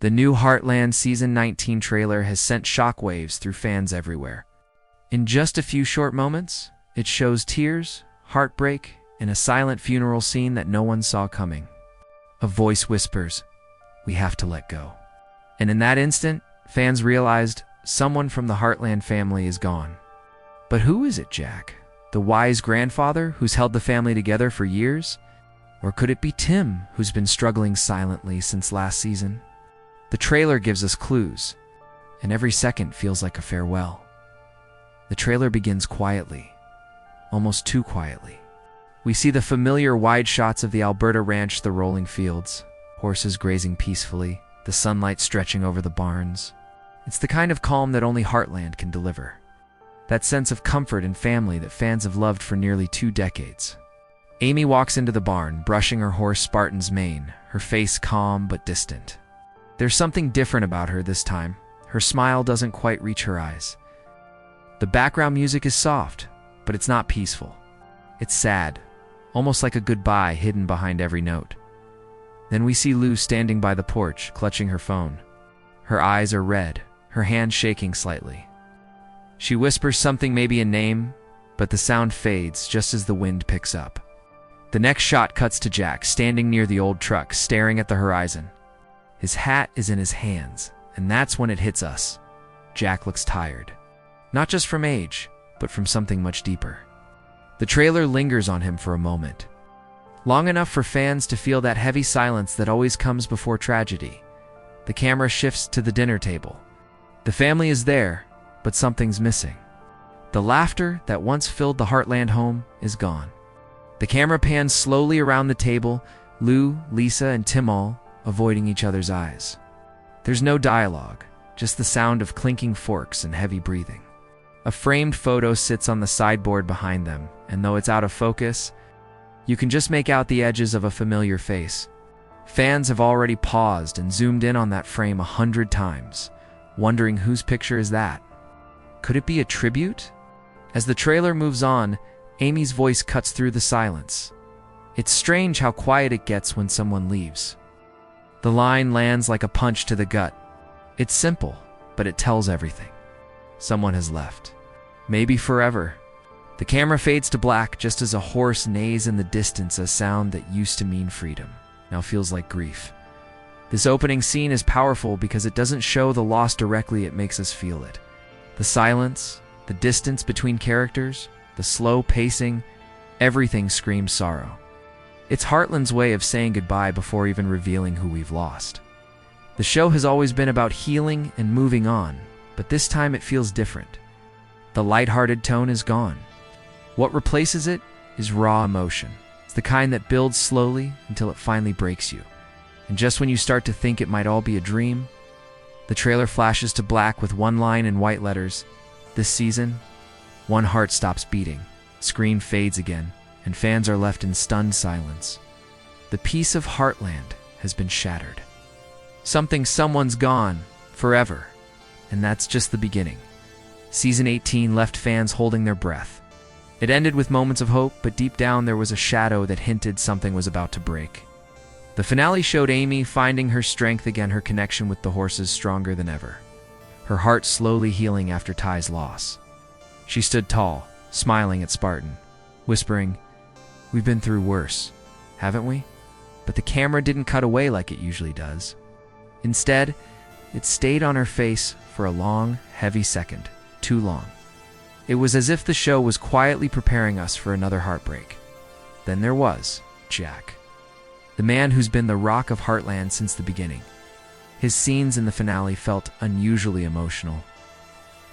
The new Heartland Season 19 trailer has sent shockwaves through fans everywhere. In just a few short moments, it shows tears, heartbreak, and a silent funeral scene that no one saw coming. A voice whispers, "We have to let go." And in that instant, fans realized someone from the Heartland family is gone. But who is it, Jack? The wise grandfather who's held the family together for years? Or could it be Tim, who's been struggling silently since last season? The trailer gives us clues, and every second feels like a farewell. The trailer begins quietly, almost too quietly. We see the familiar wide shots of the Alberta ranch, the rolling fields, horses grazing peacefully, the sunlight stretching over the barns. It's the kind of calm that only Heartland can deliver. That sense of comfort and family that fans have loved for nearly 2 decades. Amy walks into the barn, brushing her horse Spartan's mane, her face calm but distant. There's something different about her this time. Her smile doesn't quite reach her eyes. The background music is soft, but it's not peaceful. It's sad, almost like a goodbye hidden behind every note. Then we see Lou standing by the porch, clutching her phone. Her eyes are red, her hand shaking slightly. She whispers something, maybe a name, but the sound fades just as the wind picks up. The next shot cuts to Jack, standing near the old truck, staring at the horizon. His hat is in his hands, and that's when it hits us. Jack looks tired. Not just from age, but from something much deeper. The trailer lingers on him for a moment. Long enough for fans to feel that heavy silence that always comes before tragedy. The camera shifts to the dinner table. The family is there, but something's missing. The laughter that once filled the Heartland home is gone. The camera pans slowly around the table, Lou, Lisa, and Tim all avoiding each other's eyes. There's no dialogue, just the sound of clinking forks and heavy breathing. A framed photo sits on the sideboard behind them, and though it's out of focus, you can just make out the edges of a familiar face. Fans have already paused and zoomed in on that frame 100 times, wondering whose picture is that. Could it be a tribute? As the trailer moves on, Amy's voice cuts through the silence. It's strange how quiet it gets when someone leaves. The line lands like a punch to the gut. It's simple, but it tells everything. Someone has left. Maybe forever. The camera fades to black just as a horse neighs in the distance, a sound that used to mean freedom now feels like grief. This opening scene is powerful because it doesn't show the loss directly, it makes us feel it. The silence, the distance between characters, the slow pacing, everything screams sorrow. It's Heartland's way of saying goodbye before even revealing who we've lost. The show has always been about healing and moving on, but this time it feels different. The lighthearted tone is gone. What replaces it is raw emotion. It's the kind that builds slowly until it finally breaks you. And just when you start to think it might all be a dream, the trailer flashes to black with one line in white letters. This season, one heart stops beating, screen fades again, and fans are left in stunned silence. The peace of Heartland has been shattered. Someone's gone, forever. And that's just the beginning. Season 18 left fans holding their breath. It ended with moments of hope, but deep down there was a shadow that hinted something was about to break. The finale showed Amy finding her strength again, her connection with the horses stronger than ever. Her heart slowly healing after Ty's loss. She stood tall, smiling at Spartan, whispering, "We've been through worse, haven't we?" But the camera didn't cut away like it usually does. Instead, it stayed on her face for a long, heavy second, too long. It was as if the show was quietly preparing us for another heartbreak. Then there was Jack, the man who's been the rock of Heartland since the beginning. His scenes in the finale felt unusually emotional.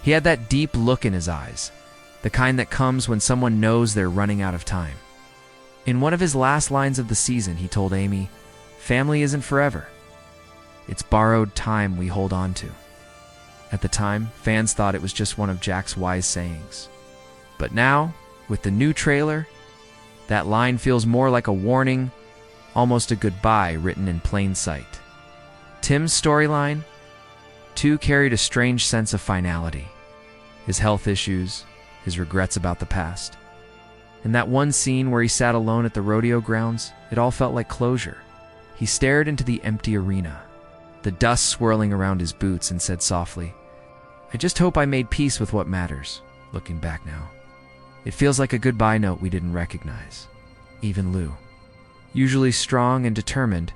He had that deep look in his eyes, the kind that comes when someone knows they're running out of time. In one of his last lines of the season, he told Amy, "Family isn't forever. It's borrowed time we hold on to." At the time, fans thought it was just one of Jack's wise sayings. But now, with the new trailer, that line feels more like a warning, almost a goodbye written in plain sight. Tim's storyline, too, carried a strange sense of finality. His health issues, his regrets about the past. In that one scene where he sat alone at the rodeo grounds, it all felt like closure. He stared into the empty arena. the dust swirling around his boots, and said softly, "I just hope I made peace with what matters, looking back now. It feels like a goodbye note we didn't recognize." Even Lou, usually strong and determined,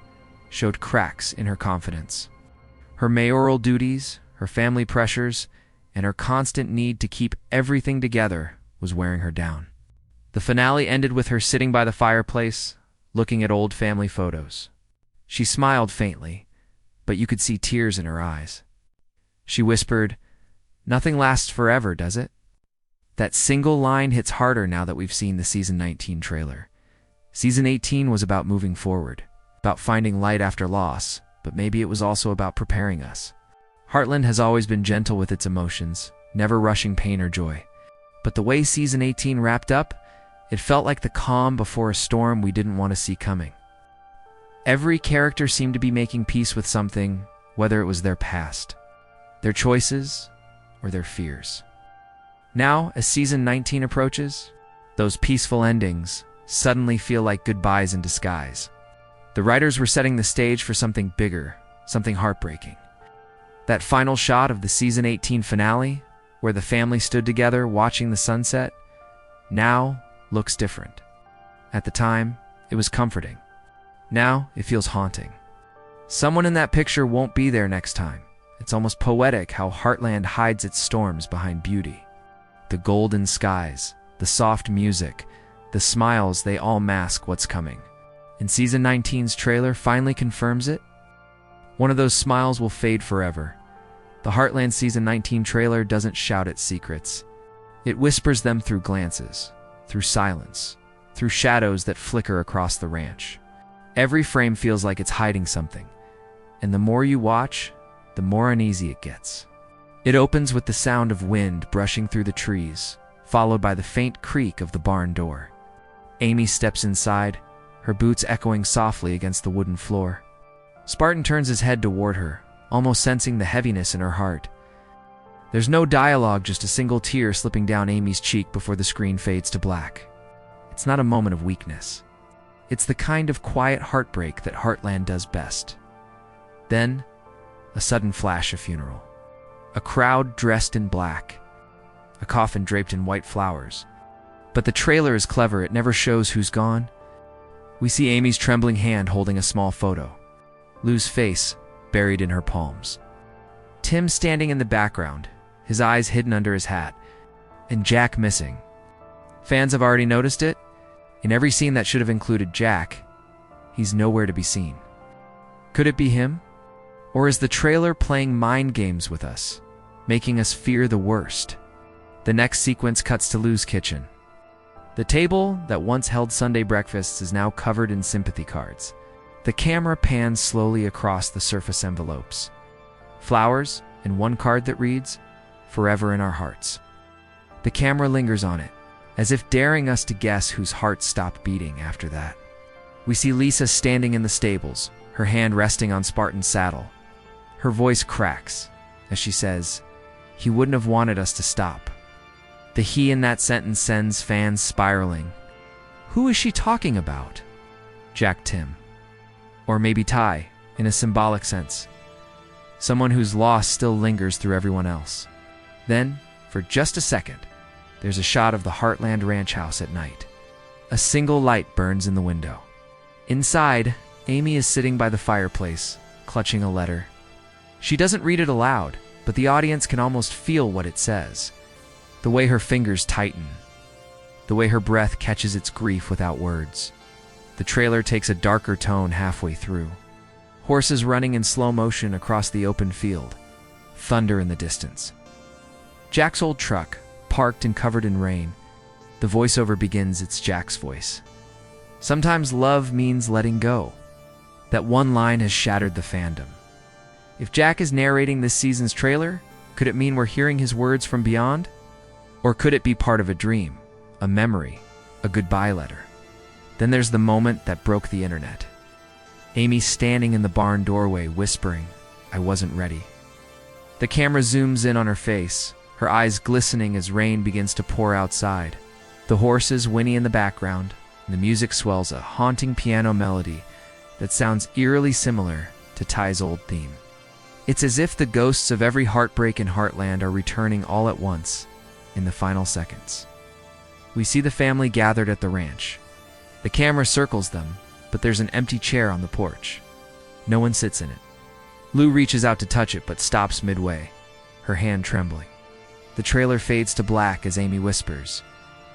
showed cracks in her confidence. Her mayoral duties, her family pressures, and her constant need to keep everything together was wearing her down. The finale ended with her sitting by the fireplace, looking at old family photos. She smiled faintly, but you could see tears in her eyes. She whispered, "Nothing lasts forever, does it?" That single line hits harder now that we've seen the Season 19 trailer. Season 18 was about moving forward, about finding light after loss, but maybe it was also about preparing us. Heartland has always been gentle with its emotions, never rushing pain or joy. But the way Season 18 wrapped up, it felt like the calm before a storm we didn't want to see coming. Every character seemed to be making peace with something, whether it was their past, their choices, or their fears. Now, as Season 19 approaches, those peaceful endings suddenly feel like goodbyes in disguise. The writers were setting the stage for something bigger, something heartbreaking. That final shot of the Season 18 finale, where the family stood together watching the sunset, now looks different. At the time, it was comforting. Now, it feels haunting. Someone in that picture won't be there next time. It's almost poetic how Heartland hides its storms behind beauty. The golden skies, the soft music, the smiles, they all mask what's coming. And Season 19's trailer finally confirms it. One of those smiles will fade forever. The Heartland Season 19 trailer doesn't shout its secrets. It whispers them through glances, through silence, through shadows that flicker across the ranch. Every frame feels like it's hiding something, and the more you watch, the more uneasy it gets. It opens with the sound of wind brushing through the trees, followed by the faint creak of the barn door. Amy steps inside, her boots echoing softly against the wooden floor. Spartan turns his head toward her, almost sensing the heaviness in her heart. There's no dialogue, just a single tear slipping down Amy's cheek before the screen fades to black. It's not a moment of weakness. It's the kind of quiet heartbreak that Heartland does best. Then, a sudden flash of funeral. A crowd dressed in black. A coffin draped in white flowers. But the trailer is clever, it never shows who's gone. We see Amy's trembling hand holding a small photo. Lou's face buried in her palms. Tim standing in the background, his eyes hidden under his hat. And Jack missing. Fans have already noticed it. In every scene that should have included Jack, he's nowhere to be seen. Could it be him? Or is the trailer playing mind games with us, making us fear the worst? The next sequence cuts to Lou's kitchen. The table that once held Sunday breakfasts is now covered in sympathy cards. The camera pans slowly across the surface envelopes. Flowers and one card that reads, "Forever in our hearts." The camera lingers on it, as if daring us to guess whose heart stopped beating after that. We see Lisa standing in the stables, her hand resting on Spartan's saddle. Her voice cracks as she says, "He wouldn't have wanted us to stop." The he in that sentence sends fans spiraling. Who is she talking about? Jack Tim. Or maybe Ty, in a symbolic sense. Someone whose loss still lingers through everyone else. Then, for just a second, there's a shot of the Heartland ranch house at night. A single light burns in the window. Inside, Amy is sitting by the fireplace, clutching a letter. She doesn't read it aloud, but the audience can almost feel what it says. The way her fingers tighten. The way her breath catches its grief without words. The trailer takes a darker tone halfway through. Horses running in slow motion across the open field. Thunder in the distance. Jack's old truck, parked and covered in rain. The voiceover begins, it's Jack's voice. Sometimes love means letting go. That one line has shattered the fandom. If Jack is narrating this season's trailer, could it mean we're hearing his words from beyond? Or could it be part of a dream, a memory, a goodbye letter? Then there's the moment that broke the internet. Amy standing in the barn doorway whispering, "I wasn't ready." The camera zooms in on her face, her eyes glistening as rain begins to pour outside. The horses whinny in the background, and the music swells a haunting piano melody that sounds eerily similar to Ty's old theme. It's as if the ghosts of every heartbreak in Heartland are returning all at once in the final seconds. We see the family gathered at the ranch. The camera circles them, but there's an empty chair on the porch. No one sits in it. Lou reaches out to touch it but stops midway, her hand trembling. The trailer fades to black as Amy whispers,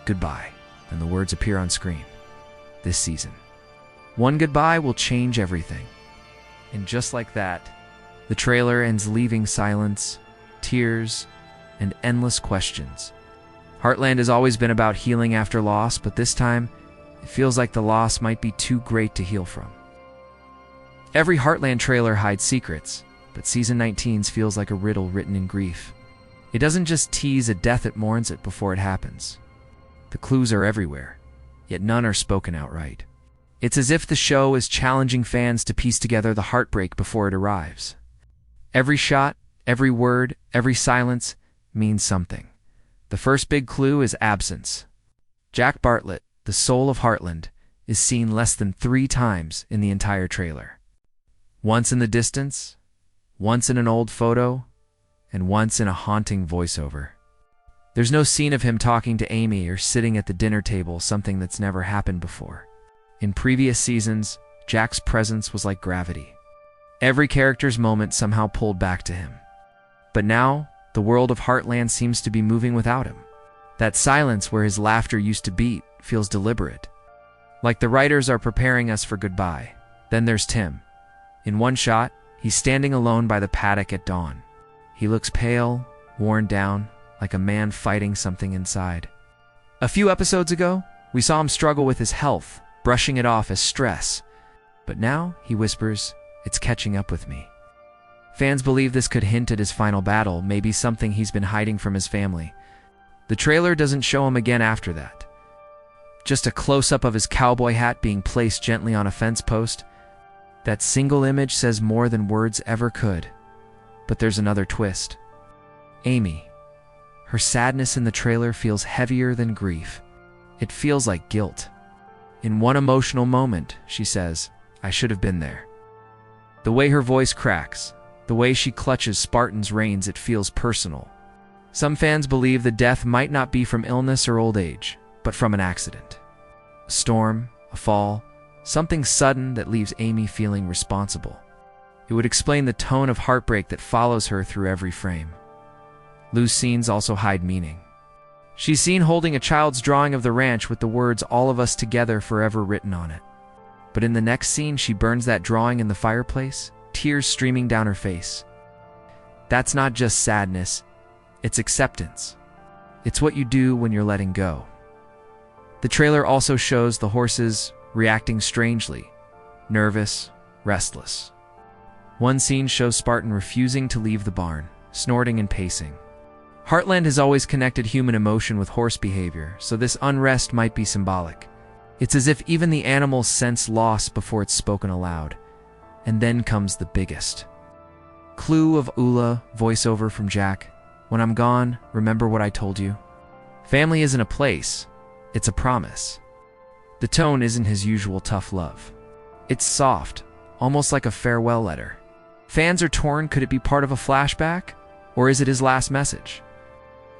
"Goodbye," and the words appear on screen. This season. One goodbye will change everything. And just like that, the trailer ends, leaving silence, tears, and endless questions. Heartland has always been about healing after loss, but this time, it feels like the loss might be too great to heal from. Every Heartland trailer hides secrets, but Season 19's feels like a riddle written in grief. It doesn't just tease a death, it mourns it before it happens. The clues are everywhere, yet none are spoken outright. It's as if the show is challenging fans to piece together the heartbreak before it arrives. Every shot, every word, every silence means something. The first big clue is absence. Jack Bartlett, the soul of Heartland, is seen less than 3 times in the entire trailer. Once in the distance, once in an old photo, and once in a haunting voiceover. There's no scene of him talking to Amy or sitting at the dinner table, something that's never happened before. In previous seasons, Jack's presence was like gravity. Every character's moment somehow pulled back to him. But now, the world of Heartland seems to be moving without him. That silence where his laughter used to beat feels deliberate. Like the writers are preparing us for goodbye. Then there's Tim. In one shot, he's standing alone by the paddock at dawn. He looks pale, worn down, like a man fighting something inside. A few episodes ago, we saw him struggle with his health, brushing it off as stress. But now, he whispers, "It's catching up with me." Fans believe this could hint at his final battle, maybe something he's been hiding from his family. The trailer doesn't show him again after that. Just a close-up of his cowboy hat being placed gently on a fence post. That single image says more than words ever could. But there's another twist. Amy. Her sadness in the trailer feels heavier than grief. It feels like guilt. In one emotional moment, she says, "I should have been there." The way her voice cracks, the way she clutches Spartan's reins, it feels personal. Some fans believe the death might not be from illness or old age, but from an accident. A storm, a fall, something sudden that leaves Amy feeling responsible. It would explain the tone of heartbreak that follows her through every frame. Lou's scenes also hide meaning. She's seen holding a child's drawing of the ranch with the words "all of us together forever" written on it. But in the next scene, she burns that drawing in the fireplace, tears streaming down her face. That's not just sadness, it's acceptance. It's what you do when you're letting go. The trailer also shows the horses reacting strangely, nervous, restless. One scene shows Spartan refusing to leave the barn, snorting and pacing. Heartland has always connected human emotion with horse behavior, so this unrest might be symbolic. It's as if even the animals sense loss before it's spoken aloud. And then comes the biggest clue of Ula, voiceover from Jack. "When I'm gone, remember what I told you." Family isn't a place, it's a promise. The tone isn't his usual tough love. It's soft, almost like a farewell letter. Fans are torn. Could it be part of a flashback? Or is it his last message?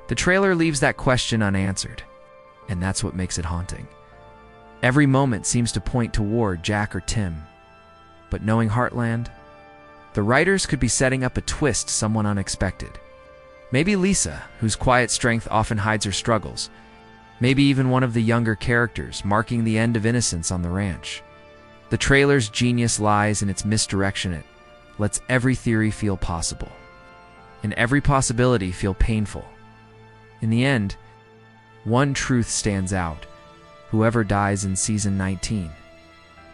The trailer leaves that question unanswered, and that's what makes it haunting. Every moment seems to point toward Jack or Tim. But knowing Heartland, the writers could be setting up a twist, someone unexpected. Maybe Lisa, whose quiet strength often hides her struggles. Maybe even one of the younger characters, marking the end of innocence on the ranch. The trailer's genius lies in its misdirection. It lets every theory feel possible, and every possibility feel painful. In the end, one truth stands out. Whoever dies in Season 19,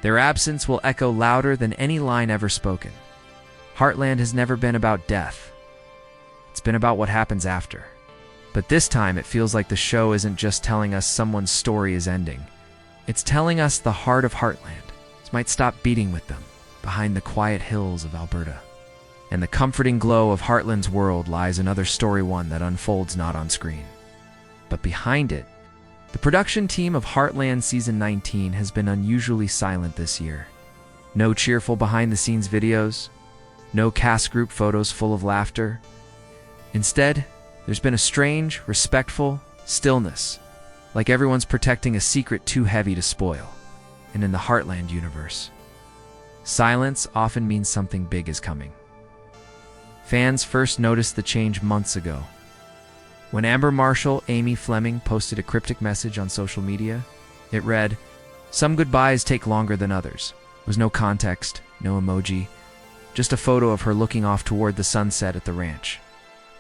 their absence will echo louder than any line ever spoken. Heartland has never been about death. It's been about what happens after. But this time it feels like the show isn't just telling us someone's story is ending. It's telling us the heart of Heartland might stop beating with them behind the quiet hills of Alberta. And the comforting glow of Heartland's world lies another story, one that unfolds not on screen, but behind it. The production team of Heartland Season 19 has been unusually silent this year. No cheerful behind-the-scenes videos, No cast group photos full of laughter. Instead, there's been a strange, respectful stillness, like everyone's protecting a secret too heavy to spoil. And in the Heartland universe, silence often means something big is coming. Fans first noticed the change months ago. When Amber Marshall Amy Fleming posted a cryptic message on social media, it read, "Some goodbyes take longer than others." There was no context, no emoji, just a photo of her looking off toward the sunset at the ranch.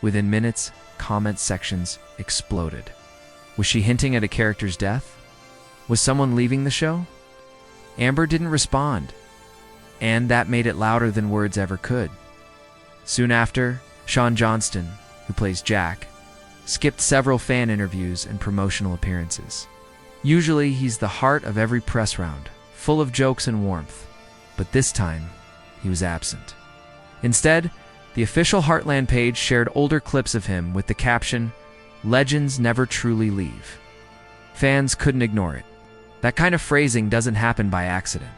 Within minutes, comment sections exploded. Was she hinting at a character's death? Was someone leaving the show? Amber didn't respond, and that made it louder than words ever could. Soon after, Sean Johnston, who plays Jack, skipped several fan interviews and promotional appearances. Usually, he's the heart of every press round, full of jokes and warmth, but this time, he was absent. Instead, the official Heartland page shared older clips of him with the caption, "Legends never truly leave." Fans couldn't ignore it. That kind of phrasing doesn't happen by accident.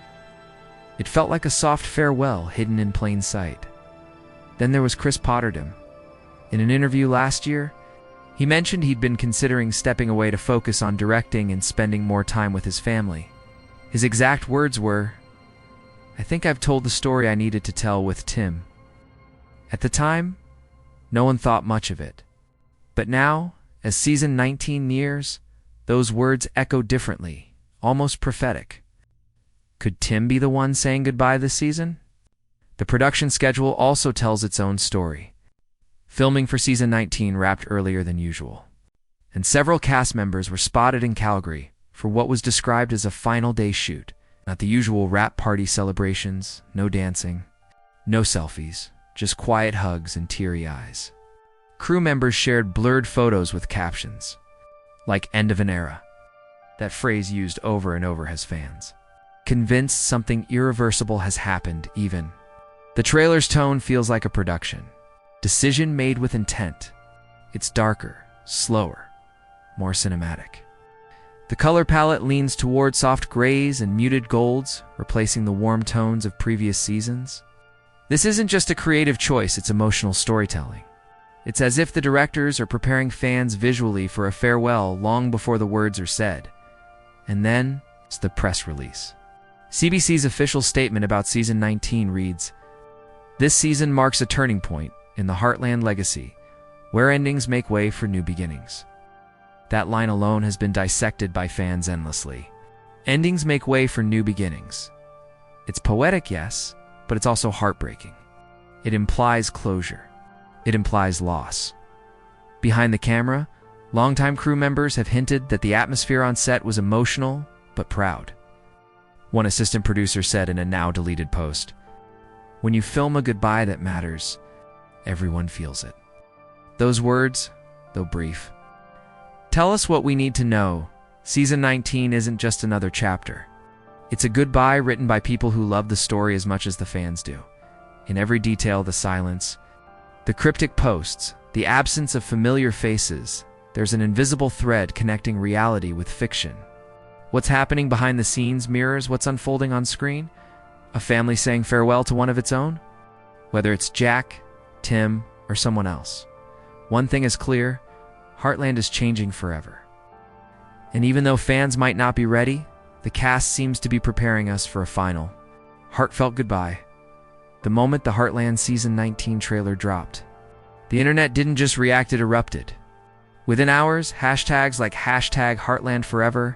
It felt like a soft farewell hidden in plain sight. Then there was Chris Potterdam. In an interview last year, he mentioned he'd been considering stepping away to focus on directing and spending more time with his family. His exact words were, "I think I've told the story I needed to tell with Tim." At the time, no one thought much of it. But now, as season 19 nears, those words echo differently, almost prophetic. Could Tim be the one saying goodbye this season? The production schedule also tells its own story. Filming for season 19 wrapped earlier than usual, and several cast members were spotted in Calgary for what was described as a final day shoot. Not the usual wrap party celebrations, no dancing, no selfies, just quiet hugs and teary eyes. Crew members shared blurred photos with captions, like "End of an era." That phrase used over and over has fans convinced something irreversible has happened even. The trailer's tone feels like a production decision made with intent. It's darker, slower, more cinematic. The color palette leans toward soft grays and muted golds, replacing the warm tones of previous seasons. This isn't just a creative choice, it's emotional storytelling. It's as if the directors are preparing fans visually for a farewell long before the words are said. And then, it's the press release. CBC's official statement about season 19 reads, "This season marks a turning point in the Heartland legacy, where endings make way for new beginnings." That line alone has been dissected by fans endlessly. Endings make way for new beginnings. It's poetic, yes, but it's also heartbreaking. It implies closure. It implies loss. Behind the camera, longtime crew members have hinted that the atmosphere on set was emotional, but proud. One assistant producer said in a now-deleted post, "When you film a goodbye that matters, everyone feels it." Those words, though brief, tell us what we need to know. Season 19 isn't just another chapter. It's a goodbye written by people who love the story as much as the fans do. In every detail, the silence, the cryptic posts, the absence of familiar faces, there's an invisible thread connecting reality with fiction. What's happening behind the scenes mirrors what's unfolding on screen. A family saying farewell to one of its own? Whether it's Jack, Tim, or someone else. One thing is clear, Heartland is changing forever. And even though fans might not be ready, the cast seems to be preparing us for a final, heartfelt goodbye. The moment the Heartland Season 19 trailer dropped, the internet didn't just react, it erupted. Within hours, hashtags like #HeartlandForever,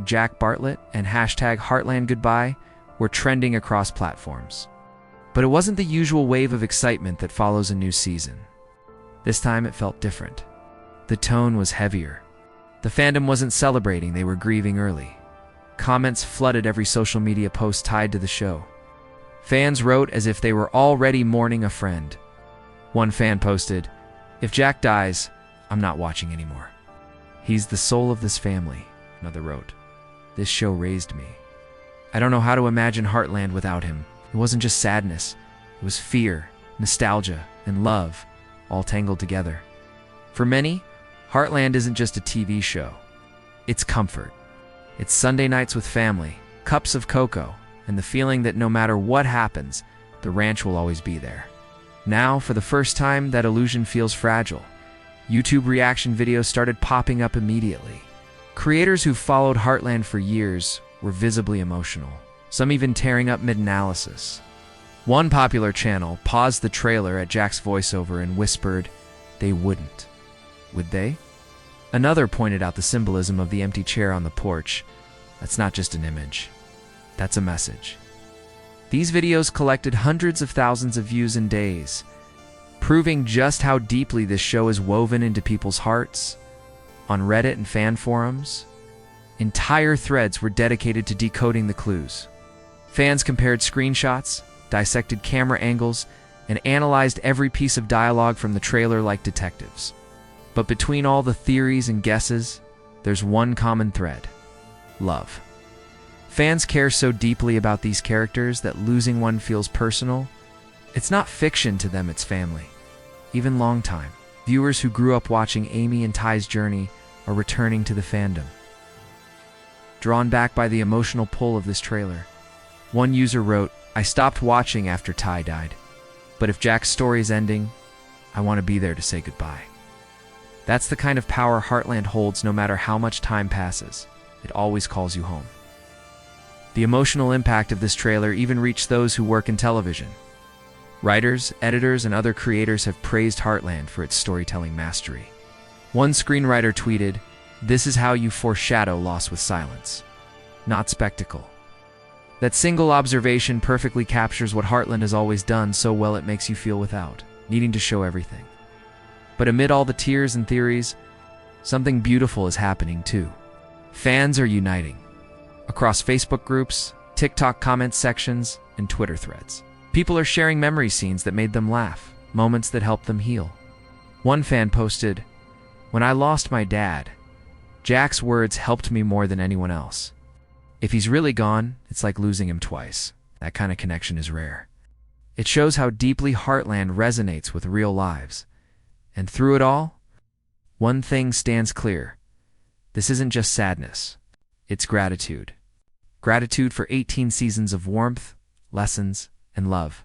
#Jack Bartlett, and #HeartlandGoodbye were trending across platforms. But it wasn't the usual wave of excitement that follows a new season. This time it felt different. The tone was heavier. The fandom wasn't celebrating, they were grieving early. Comments flooded every social media post tied to the show. Fans wrote as if they were already mourning a friend. One fan posted, "If Jack dies, I'm not watching anymore. He's the soul of this family." Another wrote, "This show raised me. I don't know how to imagine Heartland without him." It wasn't just sadness, it was fear, nostalgia, and love, all tangled together. For many, Heartland isn't just a TV show. It's comfort. It's Sunday nights with family, cups of cocoa, and the feeling that no matter what happens, the ranch will always be there. Now, for the first time, that illusion feels fragile. YouTube reaction videos started popping up immediately. Creators who followed Heartland for years were visibly emotional, some even tearing up mid-analysis. One popular channel paused the trailer at Jack's voiceover and whispered, "They wouldn't. Would they?" Another pointed out the symbolism of the empty chair on the porch. That's not just an image. That's a message. These videos collected hundreds of thousands of views in days, proving just how deeply this show is woven into people's hearts. On Reddit and fan forums, entire threads were dedicated to decoding the clues. Fans compared screenshots, dissected camera angles, and analyzed every piece of dialogue from the trailer like detectives. But between all the theories and guesses, there's one common thread: love. Fans care so deeply about these characters that losing one feels personal. It's not fiction to them, it's family. Even long-time viewers who grew up watching Amy and Ty's journey are returning to the fandom. Drawn back by the emotional pull of this trailer, one user wrote, "I stopped watching after Ty died, but if Jack's story is ending, I want to be there to say goodbye." That's the kind of power Heartland holds. No matter how much time passes, it always calls you home. The emotional impact of this trailer even reached those who work in television. Writers, editors, and other creators have praised Heartland for its storytelling mastery. One screenwriter tweeted, "This is how you foreshadow loss with silence, not spectacle." That single observation perfectly captures what Heartland has always done so well, it makes you feel without needing to show everything. But amid all the tears and theories, something beautiful is happening too. Fans are uniting. Across Facebook groups, TikTok comment sections, and Twitter threads, people are sharing memory scenes that made them laugh, moments that helped them heal. One fan posted, "When I lost my dad, Jack's words helped me more than anyone else. If he's really gone, it's like losing him twice." That kind of connection is rare. It shows how deeply Heartland resonates with real lives. And through it all, one thing stands clear. This isn't just sadness. It's gratitude. Gratitude for 18 seasons of warmth, lessons, and love.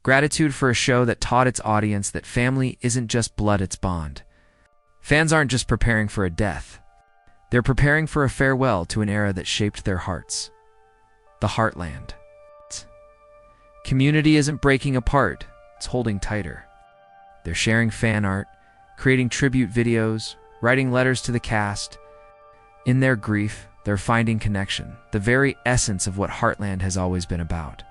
Gratitude for a show that taught its audience that family isn't just blood, it's bond. Fans aren't just preparing for a death. They're preparing for a farewell to an era that shaped their hearts. The Heartland. Community isn't breaking apart, it's holding tighter. They're sharing fan art, creating tribute videos, writing letters to the cast. In their grief, they're finding connection, the very essence of what Heartland has always been about.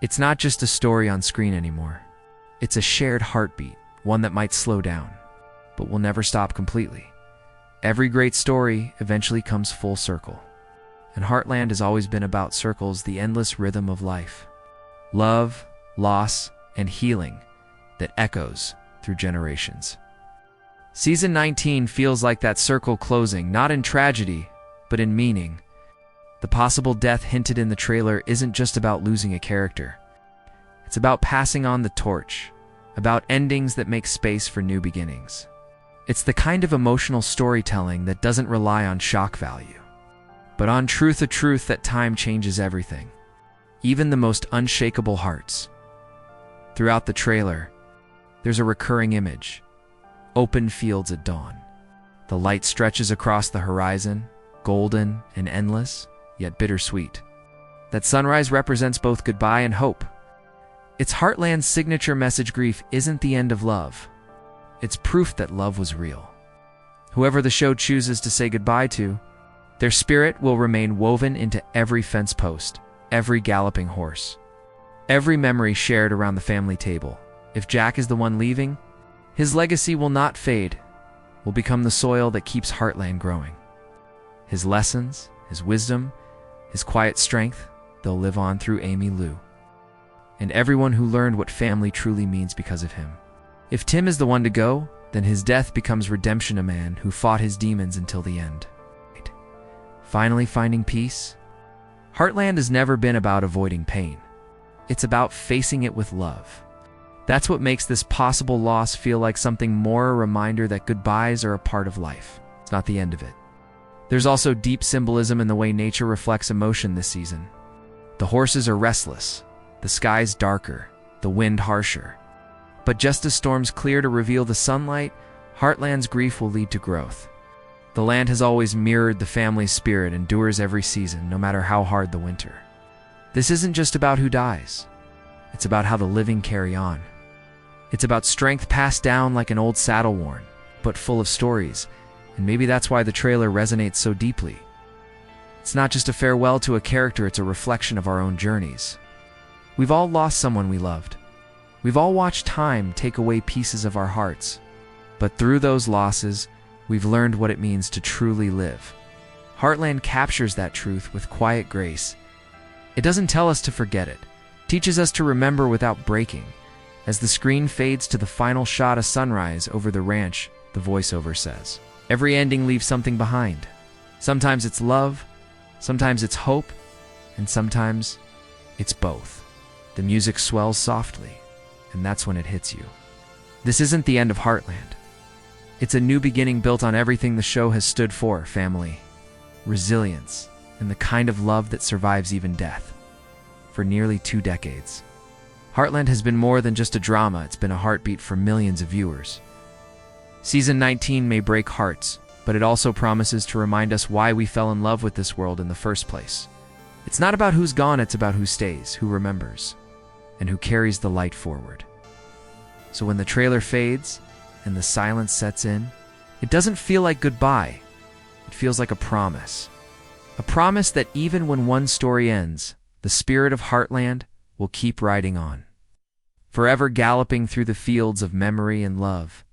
It's not just a story on screen anymore. It's a shared heartbeat, one that might slow down, but will never stop completely. Every great story eventually comes full circle. And Heartland has always been about circles, the endless rhythm of life. Love, loss, and healing that echoes through generations. Season 19 feels like that circle closing, not in tragedy, but in meaning. The possible death hinted in the trailer isn't just about losing a character. It's about passing on the torch, about endings that make space for new beginnings. It's the kind of emotional storytelling that doesn't rely on shock value, but on truth, a truth that time changes everything, even the most unshakable hearts. Throughout the trailer, there's a recurring image: open fields at dawn. The light stretches across the horizon, golden and endless, yet bittersweet. That sunrise represents both goodbye and hope. It's Heartland's signature message: grief isn't the end of love. It's proof that love was real. Whoever the show chooses to say goodbye to, their spirit will remain woven into every fence post, every galloping horse, every memory shared around the family table. If Jack is the one leaving, his legacy will not fade, will become the soil that keeps Heartland growing. His lessons, his wisdom, his quiet strength, they'll live on through Amy Lou and everyone who learned what family truly means because of him. If Tim is the one to go, then his death becomes redemption, a man who fought his demons until the end. Finally finding peace. Heartland has never been about avoiding pain. It's about facing it with love. That's what makes this possible loss feel like something more, a reminder that goodbyes are a part of life. It's not the end of it. There's also deep symbolism in the way nature reflects emotion this season. The horses are restless, the skies darker, the wind harsher. But just as storms clear to reveal the sunlight, Heartland's grief will lead to growth. The land has always mirrored the family's spirit, endures every season, no matter how hard the winter. This isn't just about who dies. It's about how the living carry on. It's about strength passed down like an old saddle worn, but full of stories, and maybe that's why the trailer resonates so deeply. It's not just a farewell to a character, it's a reflection of our own journeys. We've all lost someone we loved. We've all watched time take away pieces of our hearts. But through those losses, we've learned what it means to truly live. Heartland captures that truth with quiet grace. It doesn't tell us to forget it. It teaches us to remember without breaking. As the screen fades to the final shot of sunrise over the ranch, the voiceover says, "Every ending leaves something behind. Sometimes it's love, sometimes it's hope, and sometimes it's both." The music swells softly, and that's when it hits you. This isn't the end of Heartland. It's a new beginning built on everything the show has stood for: family, resilience, and the kind of love that survives even death. For nearly 2 decades, Heartland has been more than just a drama, it's been a heartbeat for millions of viewers. Season 19 may break hearts, but it also promises to remind us why we fell in love with this world in the first place. It's not about who's gone, it's about who stays, who remembers, and who carries the light forward. So when the trailer fades and the silence sets in, it doesn't feel like goodbye. It feels like a promise. A promise that even when one story ends, the spirit of Heartland will keep riding on, forever galloping through the fields of memory and love.